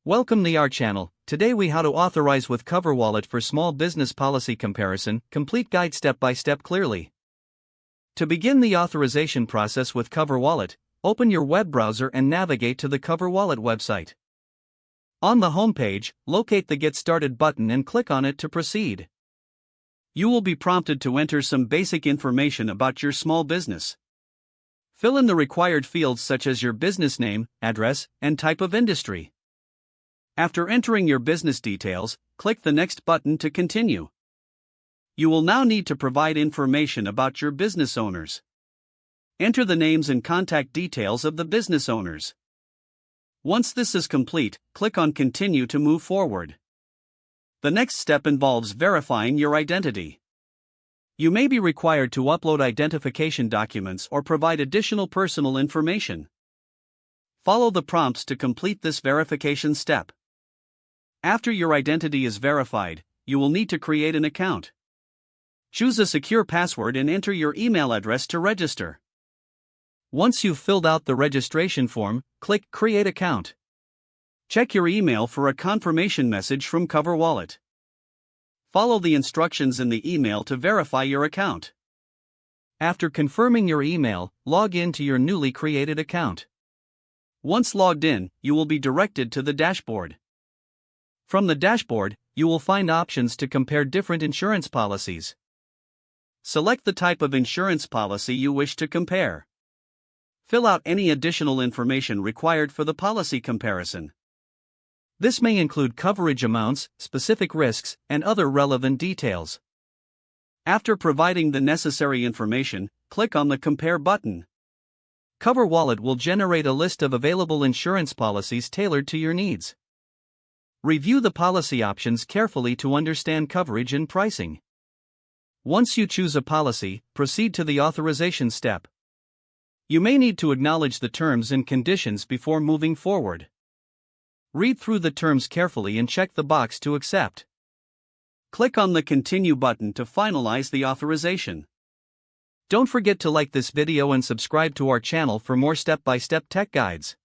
Welcome to our channel. Today we how to authorize with CoverWallet for small business policy comparison, complete guide step by step clearly. To begin the authorization process with CoverWallet, open your web browser and navigate to the CoverWallet website. On the home page, locate the Get Started button and click on it to proceed. You will be prompted to enter some basic information about your small business. Fill in the required fields such as your business name, address, and type of industry. After entering your business details, click the Next button to continue. You will now need to provide information about your business owners. Enter the names and contact details of the business owners. Once this is complete, click on Continue to move forward. The next step involves verifying your identity. You may be required to upload identification documents or provide additional personal information. Follow the prompts to complete this verification step. After your identity is verified, you will need to create an account. Choose a secure password and enter your email address to register. Once you've filled out the registration form, click Create Account. Check your email for a confirmation message from CoverWallet. Follow the instructions in the email to verify your account. After confirming your email, log in to your newly created account. Once logged in, you will be directed to the dashboard. From the dashboard, you will find options to compare different insurance policies. Select the type of insurance policy you wish to compare. Fill out any additional information required for the policy comparison. This may include coverage amounts, specific risks, and other relevant details. After providing the necessary information, click on the Compare button. CoverWallet will generate a list of available insurance policies tailored to your needs. Review the policy options carefully to understand coverage and pricing. Once you choose a policy, proceed to the authorization step. You may need to acknowledge the terms and conditions before moving forward. Read through the terms carefully and check the box to accept. Click on the Continue button to finalize the authorization. Don't forget to like this video and subscribe to our channel for more step-by-step tech guides.